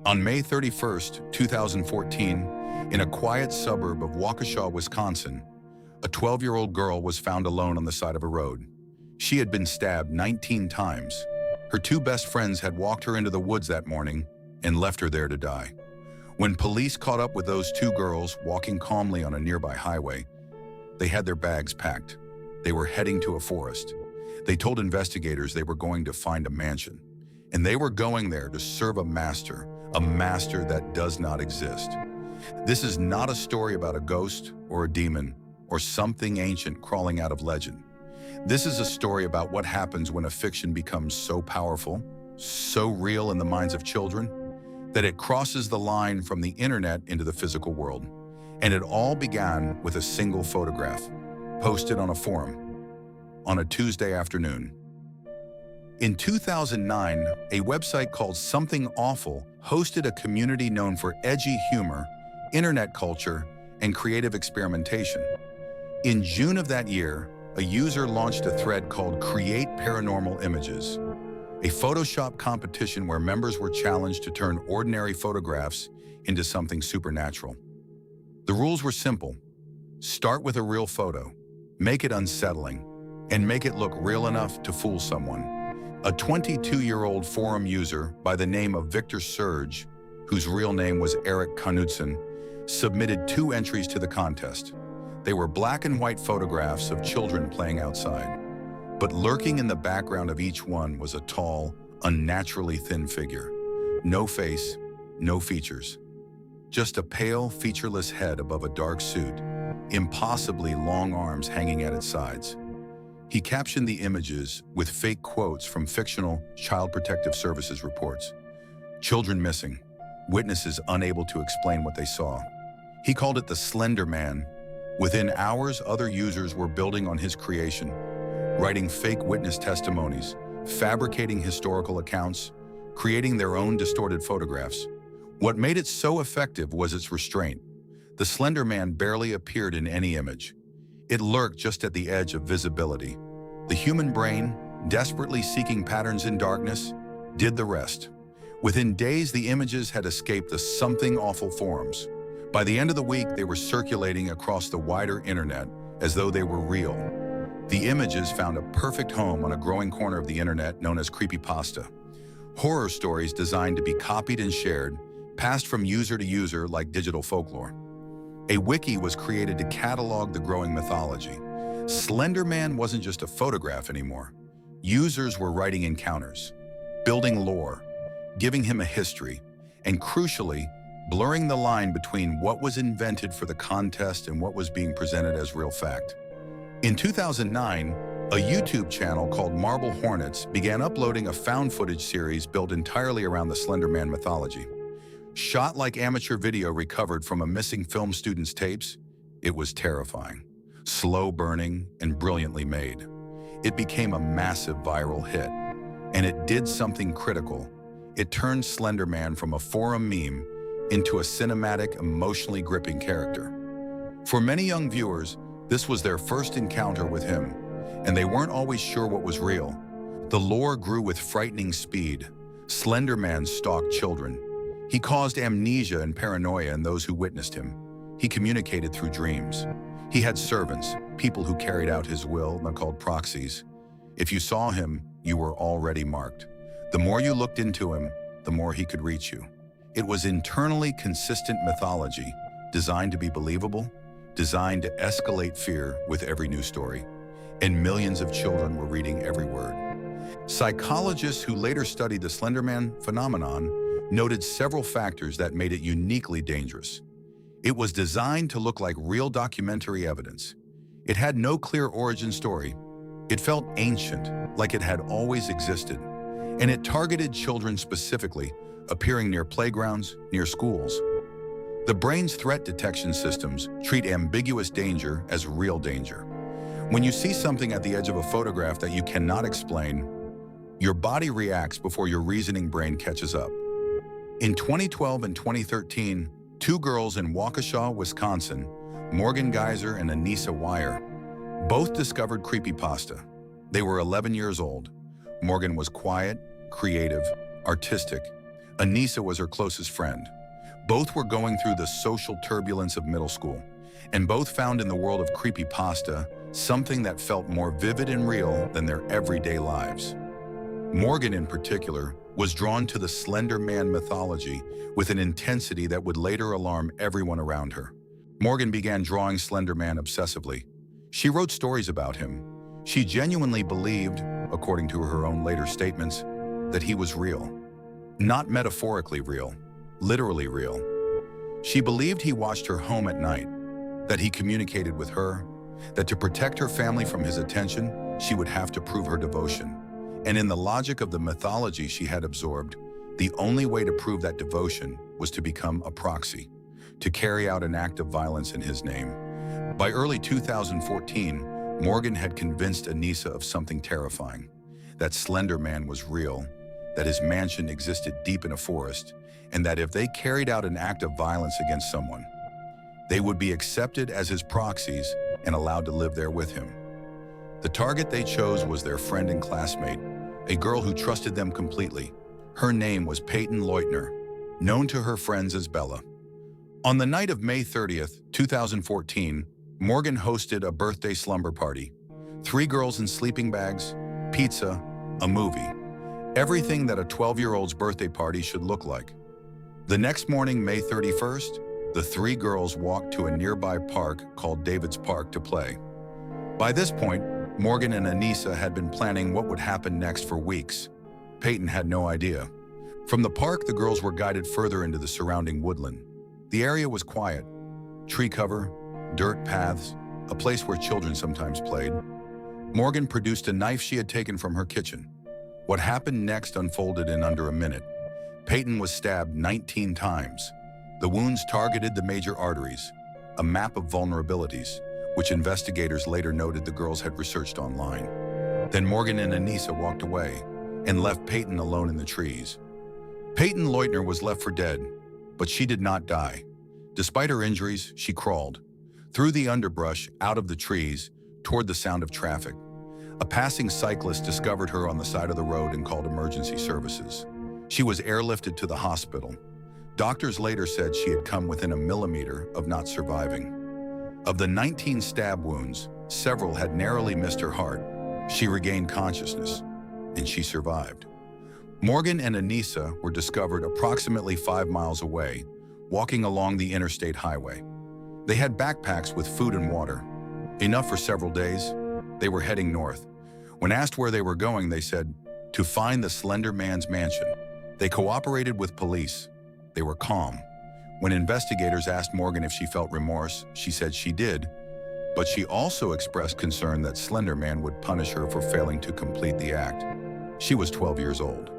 On May 31st, 2014, in a quiet suburb of Waukesha, Wisconsin, a 12-year-old girl was found alone on the side of a road. She had been stabbed 19 times. Her two best friends had walked her into the woods that morning and left her there to die. When police caught up with those two girls walking calmly on a nearby highway, they had their bags packed. They were heading to a forest. They told investigators they were going to find a mansion, and they were going there to serve a master that does not exist. This is not a story about a ghost or a demon or something ancient crawling out of legend. This is a story about what happens when a fiction becomes so powerful, so real in the minds of children, that it crosses the line from the internet into the physical world. And it all began with a single photograph, posted on a forum, on a Tuesday afternoon. In 2009, a website called Something Awful hosted a community known for edgy humor, internet culture, and creative experimentation. In June of that year, a user launched a thread called Create Paranormal Images, a Photoshop competition where members were challenged to turn ordinary photographs into something supernatural. The rules were simple. Start with a real photo, make it unsettling, and make it look real enough to fool someone. A 22-year-old forum user by the name of Victor Surge, whose real name was Eric Knudsen, submitted 2 entries to the contest. They were black and white photographs of children playing outside. But lurking in the background of each one was a tall, unnaturally thin figure. No face, no features. Just a pale, featureless head above a dark suit, impossibly long arms hanging at its sides. He captioned the images with fake quotes from fictional Child Protective Services reports. Children missing, witnesses unable to explain what they saw. He called it the Slender Man. Within hours, other users were building on his creation, writing fake witness testimonies, fabricating historical accounts, creating their own distorted photographs. What made it so effective was its restraint. The Slender Man barely appeared in any image. It lurked just at the edge of visibility. The human brain, desperately seeking patterns in darkness, did the rest. Within days, the images had escaped the Something Awful forums. By the end of the week, they were circulating across the wider internet as though they were real. The images found a perfect home on a growing corner of the internet known as creepypasta. Horror stories designed to be copied and shared, passed from user to user like digital folklore. A wiki was created to catalog the growing mythology. Slender Man wasn't just a photograph anymore. Users were writing encounters, building lore, giving him a history, and crucially, blurring the line between what was invented for the contest and what was being presented as real fact. In 2009, a YouTube channel called Marble Hornets began uploading a found footage series built entirely around the Slender Man mythology. Shot like amateur video recovered from a missing film student's tapes, it was terrifying, slow burning, and brilliantly made. It became a massive viral hit, and it did something critical. It turned Slender Man from a forum meme into a cinematic, emotionally gripping character. For many young viewers, this was their first encounter with him, and they weren't always sure what was real. The lore grew with frightening speed. Slender Man stalked children. He caused amnesia and paranoia in those who witnessed him. He communicated through dreams. He had servants, people who carried out his will, they're called proxies. If you saw him, you were already marked. The more you looked into him, the more he could reach you. It was internally consistent mythology, designed to be believable, designed to escalate fear with every new story. And millions of children were reading every word. Psychologists who later studied the Slender Man phenomenon noted several factors that made it uniquely dangerous. It was designed to look like real documentary evidence. It had no clear origin story. It felt ancient, like it had always existed. And it targeted children specifically, appearing near playgrounds, near schools. The brain's threat detection systems treat ambiguous danger as real danger. When you see something at the edge of a photograph that you cannot explain, your body reacts before your reasoning brain catches up. In 2012 and 2013, 2 girls in Waukesha, Wisconsin, Morgan Geyser and Anissa Weier, both discovered creepypasta. They were 11 years old. Morgan was quiet, creative, artistic. Anissa was her closest friend. Both were going through the social turbulence of middle school, and both found in the world of creepypasta something that felt more vivid and real than their everyday lives. Morgan, in particular, was drawn to the Slender Man mythology with an intensity that would later alarm everyone around her. Morgan began drawing Slender Man obsessively. She wrote stories about him. She genuinely believed, according to her own later statements, that he was real. Not metaphorically real, literally real. She believed he watched her home at night, that he communicated with her, that to protect her family from his attention, she would have to prove her devotion. And in the logic of the mythology she had absorbed, the only way to prove that devotion was to become a proxy, to carry out an act of violence in his name. By early 2014, Morgan had convinced Anissa of something terrifying, that Slender Man was real, that his mansion existed deep in a forest, and that if they carried out an act of violence against someone, they would be accepted as his proxies and allowed to live there with him. The target they chose was their friend and classmate, a girl who trusted them completely. Her name was Payton Leutner, known to her friends as Bella. On the night of May 30th, 2014, Morgan hosted a birthday slumber party. 3 girls in sleeping bags, pizza, a movie. Everything that a 12-year-old's birthday party should look like. The next morning, May 31st, the 3 girls walked to a nearby park called David's Park to play. By this point, Morgan and Anissa had been planning what would happen next for weeks. Payton had no idea. From the park, the girls were guided further into the surrounding woodland. The area was quiet. Tree cover, dirt paths, a place where children sometimes played. Morgan produced a knife she had taken from her kitchen. What happened next unfolded in under a minute. Payton was stabbed 19 times. The wounds targeted the major arteries, a map of vulnerabilities, which investigators later noted the girls had researched online. Then Morgan and Anissa walked away and left Payton alone in the trees. Payton Leutner was left for dead, but she did not die. Despite her injuries, she crawled through the underbrush, out of the trees, toward the sound of traffic. A passing cyclist discovered her on the side of the road and called emergency services. She was airlifted to the hospital. Doctors later said she had come within a millimeter of not surviving. Of the 19 stab wounds, several had narrowly missed her heart. She regained consciousness, and she survived. Morgan and Anissa were discovered approximately 5 miles away, walking along the interstate highway. They had backpacks with food and water, enough for several days. They were heading north. When asked where they were going, they said, to find the Slender Man's mansion. They cooperated with police. They were calm. When investigators asked Morgan if she felt remorse, she said she did, but she also expressed concern that Slender Man would punish her for failing to complete the act. She was 12 years old.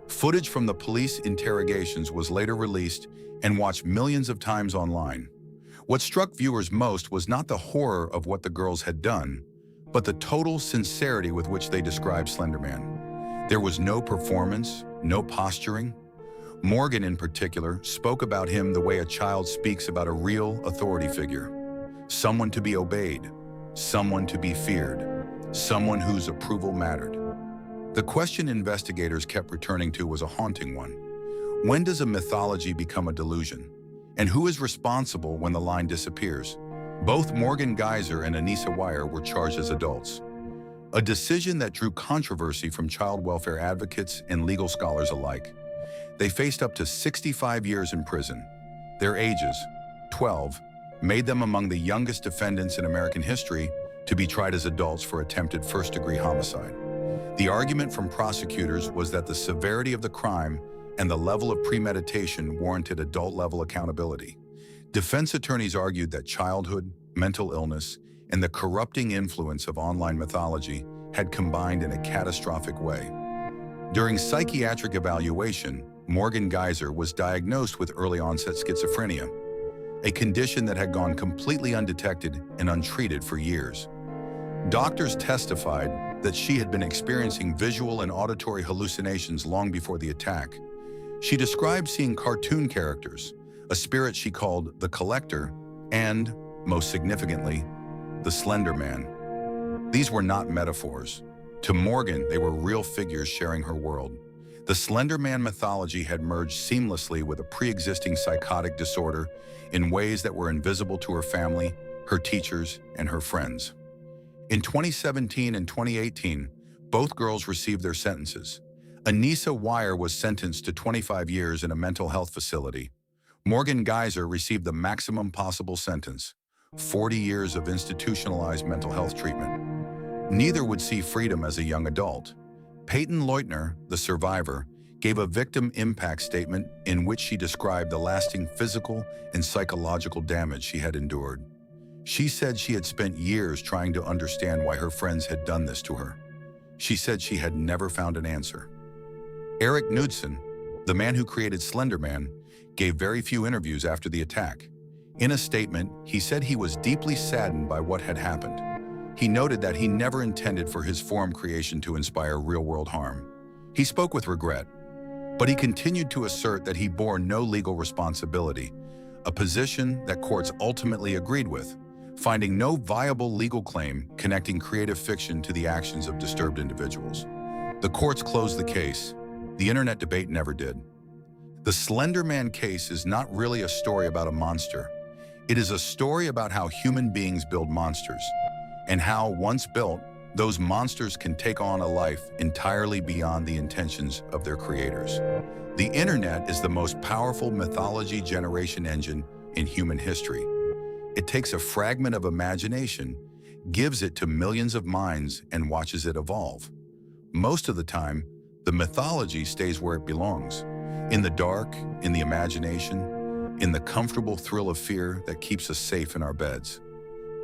Footage from the police interrogations was later released and watched millions of times online. What struck viewers most was not the horror of what the girls had done, but the total sincerity with which they described Slender Man. There was no performance, no posturing. Morgan, in particular, spoke about him the way a child speaks about a real authority figure. Someone to be obeyed, someone to be feared, someone whose approval mattered. The question investigators kept returning to was a haunting one. When does a mythology become a delusion? And who is responsible when the line disappears? Both Morgan Geyser and Anissa Weier were charged as adults. A decision that drew controversy from child welfare advocates and legal scholars alike. They faced up to 65 years in prison. Their ages, 12, made them among the youngest defendants in American history to be tried as adults for attempted first-degree homicide. The argument from prosecutors was that the severity of the crime and the level of premeditation warranted adult-level accountability. Defense attorneys argued that childhood, mental illness, and the corrupting influence of online mythology had combined in a catastrophic way. During psychiatric evaluation, Morgan Geyser was diagnosed with early-onset schizophrenia, a condition that had gone completely undetected and untreated for years. Doctors testified that she had been experiencing visual and auditory hallucinations long before the attack. She described seeing cartoon characters, a spirit she called the Collector, and, most significantly, the Slender Man. These were not metaphors. To Morgan, they were real figures sharing her world. The Slender Man mythology had merged seamlessly with a pre-existing psychotic disorder in ways that were invisible to her family, her teachers, and her friends. In 2017 and 2018, both girls received their sentences. Anissa Weier was sentenced to 25 years in a mental health facility. Morgan Geyser received the maximum possible sentence, 40 years of institutionalized mental health treatment. Neither would see freedom as a young adult. Payton Leutner, the survivor, gave a victim impact statement in which she described the lasting physical and psychological damage she had endured. She said she had spent years trying to understand why her friends had done this to her. She said she had never found an answer. Eric Knudsen, the man who created Slender Man, gave very few interviews after the attack. In a statement, he said he was deeply saddened by what had happened. He noted that he never intended for his form creation to inspire real-world harm. He spoke with regret, but he continued to assert that he bore no legal responsibility, a position that courts ultimately agreed with, finding no viable legal claim connecting creative fiction to the actions of disturbed individuals. The courts closed the case. The internet debate never did. The Slender Man case is not really a story about a monster. It is a story about how human beings build monsters, and how, once built, those monsters can take on a life entirely beyond the intentions of their creators. The internet is the most powerful mythology generation engine in human history. It takes a fragment of imagination, gives it to millions of minds, and watches it evolve. Most of the time, the mythology stays where it belongs, in the dark, in the imagination, in the comfortable thrill of fear that keeps us safe in our beds.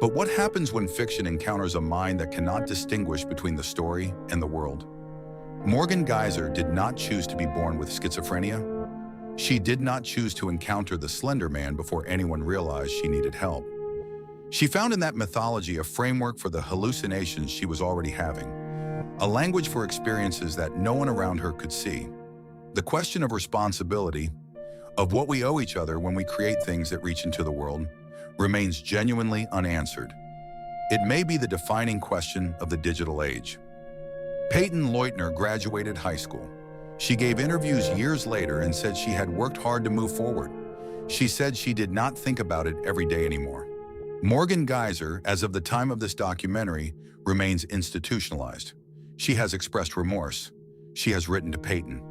But what happens when fiction encounters a mind that cannot distinguish between the story and the world? Morgan Geyser did not choose to be born with schizophrenia. She did not choose to encounter the Slender Man before anyone realized she needed help. She found in that mythology a framework for the hallucinations she was already having, a language for experiences that no one around her could see. The question of responsibility, of what we owe each other when we create things that reach into the world, remains genuinely unanswered. It may be the defining question of the digital age. Payton Leutner graduated high school. She gave interviews years later and said she had worked hard to move forward. She said she did not think about it every day anymore. Morgan Geyser, as of the time of this documentary, remains institutionalized. She has expressed remorse. She has written to Payton.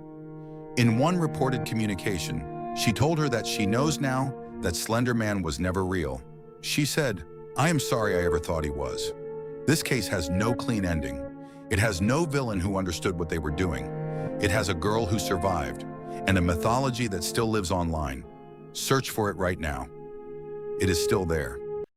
In one reported communication, she told her that she knows now that Slender Man was never real. She said, "I am sorry I ever thought he was. This case has no clean ending. It has no villain who understood what they were doing. It has a girl who survived, and a mythology that still lives online. Search for it right now. It is still there."